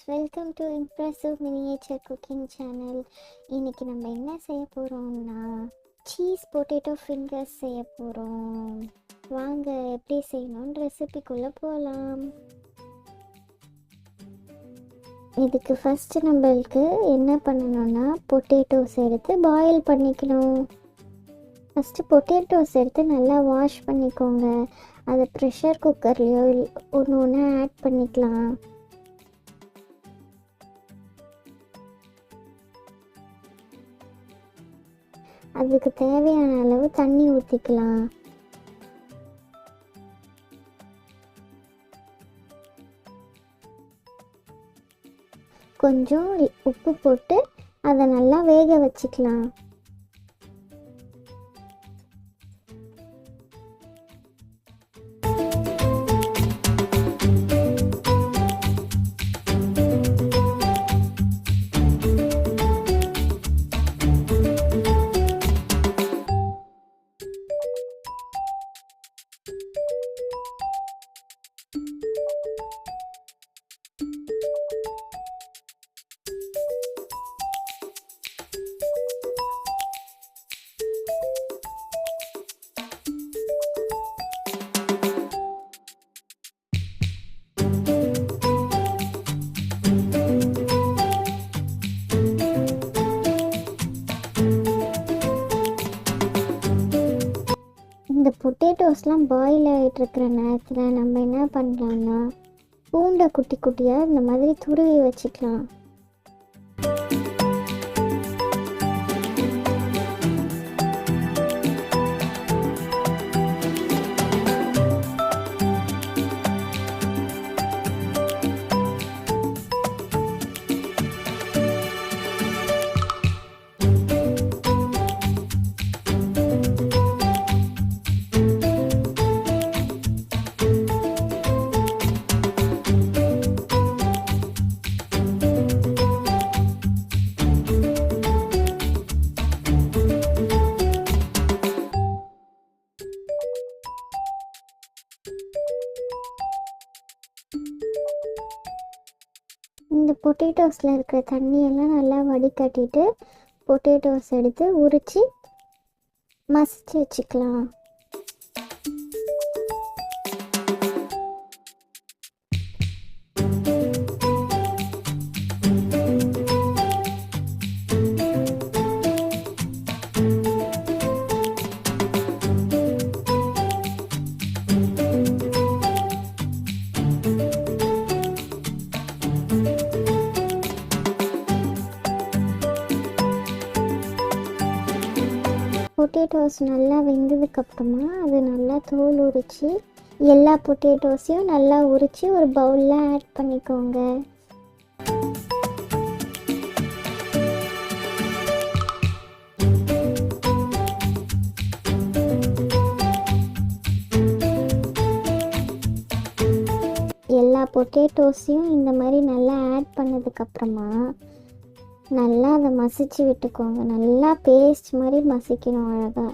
Welcome to impressive miniature cooking channel. இன்றைக்கி நம்ம என்ன செய்ய போகிறோம்னா சீஸ் பொட்டேட்டோ ஃபிங்கர்ஸ் செய்ய போகிறோம். வாங்க எப்படி செய்யணும்னு ரெசிபிக்குள்ளே போகலாம். இதுக்கு ஃபஸ்ட்டு நம்மளுக்கு என்ன பண்ணணும்னா பொட்டேட்டோஸ் எடுத்து பாயில் பண்ணிக்கணும். ஃபஸ்ட்டு பொட்டேட்டோஸ் எடுத்து நல்லா வாஷ் பண்ணிக்கோங்க. அதை ப்ரெஷர் குக்கர்லேயோ ஒன்று ஒன்று ஆட் பண்ணிக்கலாம். அதுக்கு தேவையான அளவு தண்ணி ஊற்றிக்கலாம். கொஞ்சம் உப்பு போட்டு அதை நல்லா வேக வச்சுக்கலாம். இந்த பொட்டேட்டோஸ்லாம் பாயில் ஆகிட்டுருக்கிற நேரத்தில் நம்ம என்ன பண்ணலான்னா பூண்டை குட்டி குட்டியாக இந்த மாதிரி துருவி வச்சுக்கலாம். இந்த பொட்டேட்டோஸில் இருக்கிற தண்ணியெல்லாம் நல்லா வடிகட்டிட்டு பொட்டேட்டோஸ் எடுத்து உரித்து மசிச்சு வச்சுக்கலாம். பொட்டேட்டோஸ் நல்லா வெந்ததுக்கப்புறமா அது நல்லா தோல் உரித்து எல்லா பொட்டேட்டோஸையும் நல்லா உரித்து ஒரு பவுலில் ஆட் பண்ணிக்கோங்க. எல்லா பொட்டேட்டோஸையும் இந்த மாதிரி நல்லா ஆட் பண்ணதுக்கப்புறமா நல்லா அதை மசிச்சு விட்டுக்கோங்க. நல்லா பேஸ்ட் மாதிரி மசிக்கணும் அழகாக.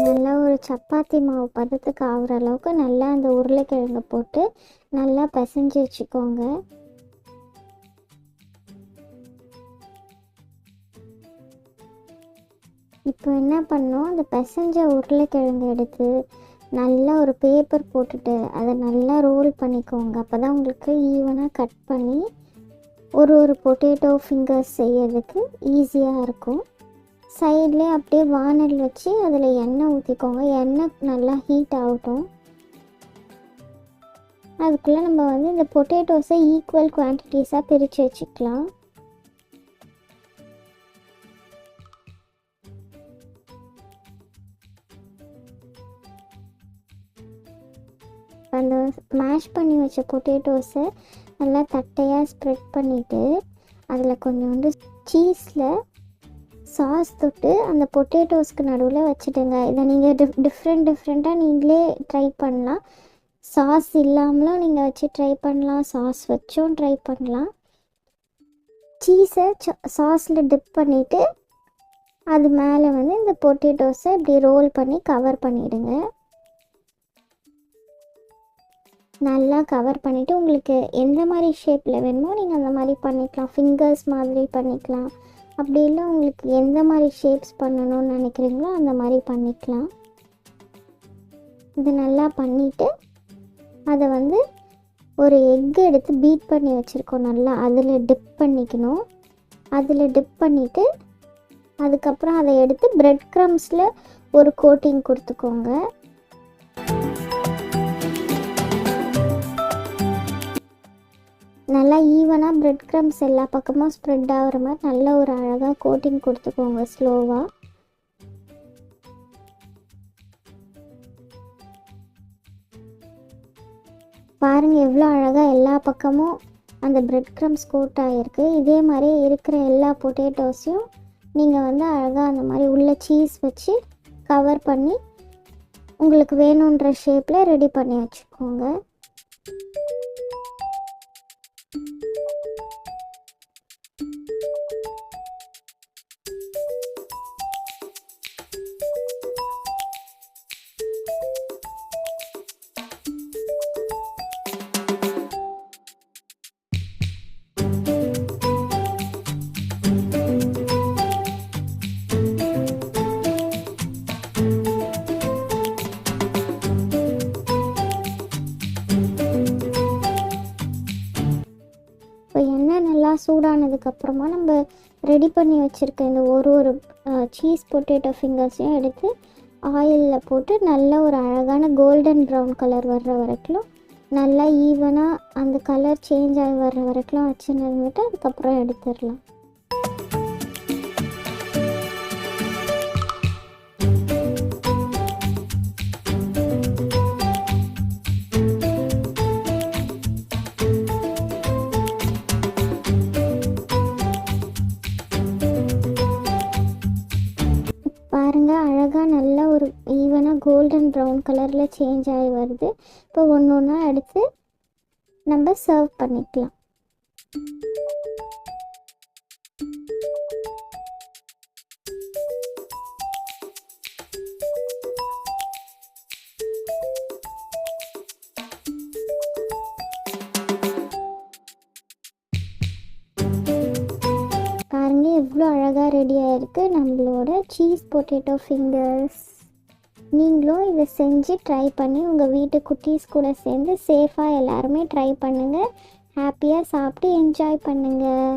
நல்லா ஒரு சப்பாத்தி மாவு பதத்துக்கு ஆகிற அளவுக்கு நல்லா அந்த உருளைக்கிழங்கை போட்டு நல்லா பிசைஞ்சு வச்சுக்கோங்க. இப்போ என்ன பண்ணோம், அந்த பிசைஞ்ச உருளைக்கிழங்கு எடுத்து நல்லா ஒரு பேப்பர் போட்டுட்டு அதை நல்லா ரோல் பண்ணிக்கோங்க. அப்போ தான் உங்களுக்கு ஈவனாக கட் பண்ணி ஒரு பொட்டேட்டோ ஃபிங்கர்ஸ் செய்யறதுக்கு ஈஸியாக இருக்கும். சைட்லேயே அப்படியே வானல் வச்சு அதில் எண்ணெய் ஊற்றிக்கோங்க. எண்ணெய் நல்லா ஹீட் ஆகட்டும். அதுக்குள்ளே நம்ம இந்த பொட்டேட்டோஸை ஈக்குவல் குவான்டிட்டிஸாக பிரித்து வச்சுக்கலாம். அந்த மேஷ் பண்ணி வச்ச பொட்டேட்டோஸை நல்லா தட்டையாக ஸ்ப்ரெட் பண்ணிவிட்டு அதில் கொஞ்சோண்டு சீஸில் சாஸ் தொட்டு அந்த பொட்டேட்டோஸ்க்கு நடுவில் வச்சுடுங்க. இதை நீங்கள் டிஃப்ரெண்ட்டாக நீங்களே ட்ரை பண்ணலாம். சாஸ் இல்லாமலும் நீங்கள் வச்சு ட்ரை பண்ணலாம், சாஸ் வச்சும் ட்ரை பண்ணலாம். சீஸை சாஸில் டிப் பண்ணிவிட்டு அது மேலே வந்து இந்த பொட்டேட்டோஸை இப்படி ரோல் பண்ணி கவர் பண்ணிவிடுங்க. நல்லா கவர் பண்ணிவிட்டு உங்களுக்கு எந்த மாதிரி ஷேப்பில் வேணுமோ நீங்கள் அந்த மாதிரி பண்ணிக்கலாம். ஃபிங்கர்ஸ் மாதிரி பண்ணிக்கலாம், அப்படி இல்லை உங்களுக்கு எந்த மாதிரி ஷேப்ஸ் பண்ணணும்னு நினைக்கிறீங்களோ அந்த மாதிரி பண்ணிக்கலாம். இது நல்லா பண்ணிவிட்டு அதை வந்து ஒரு எக் எடுத்து பீட் பண்ணி வச்சுருக்கோம், நல்லா அதில் டிப் பண்ணிக்கணும். அதில் டிப் பண்ணிவிட்டு அதுக்கப்புறம் அதை எடுத்து பிரெட் க்ரம்ஸில் ஒரு கோட்டிங் கொடுத்துக்கோங்க. நல்லா ஈவனாக பிரெட் க்ரம்ஸ் எல்லா பக்கமும் ஸ்ப்ரெட் ஆகிற மாதிரி நல்ல ஒரு அழகாக கோட்டிங் கொடுத்துக்கோங்க ஸ்லோவாக. பாருங்கள் எவ்வளோ அழகாக எல்லா பக்கமும் அந்த பிரெட் க்ரம்ஸ் கோட் ஆகிருக்கு. இதே மாதிரி இருக்கிற எல்லா பொட்டேட்டோஸையும் நீங்கள் வந்து அழகாக அந்த மாதிரி உள்ள சீஸ் வச்சு கவர் பண்ணி உங்களுக்கு வேணுன்ற ஷேப்பில் ரெடி பண்ணி வச்சுக்கோங்க. இப்போ எண்ணெய் நல்லா சூடானதுக்கப்புறமா நம்ம ரெடி பண்ணி வச்சுருக்க இந்த ஒரு சீஸ் பொட்டேட்டோ ஃபிங்கர்ஸையும் எடுத்து ஆயிலில் போட்டு நல்ல ஒரு அழகான கோல்டன் ப்ரௌன் கலர் வர்ற வரைக்கும் நல்லா ஈவனாக அந்த கலர் சேஞ்ச் ஆகி வர்ற வரைக்கும் வச்சு நிறுவிட்டு அதுக்கப்புறம் எடுத்துடலாம். பாருங்கள் அழகாக நல்ல ஒரு ஈவனாக கோல்டன் ப்ரௌன் கலரில் சேஞ்ச் ஆகி வருது. இப்போ ஒன்று ஒன்றா எடுத்து நம்ம சர்வ் பண்ணிக்கலாம். பாருங்கள் எவ்வளோ அழகாக ரெடி ஆகிருக்கு நம்மளோட சீஸ் பொட்டேட்டோ ஃபிங்கர்ஸ். நீங்களும் இதை செஞ்சு ட்ரை பண்ணி உங்கள் வீட்டு குட்டீஸ் கூட சேர்ந்து சேஃபாக எல்லாருமே ட்ரை பண்ணுங்கள். ஹாப்பியாக சாப்பிட்டு என்ஜாய் பண்ணுங்கள்.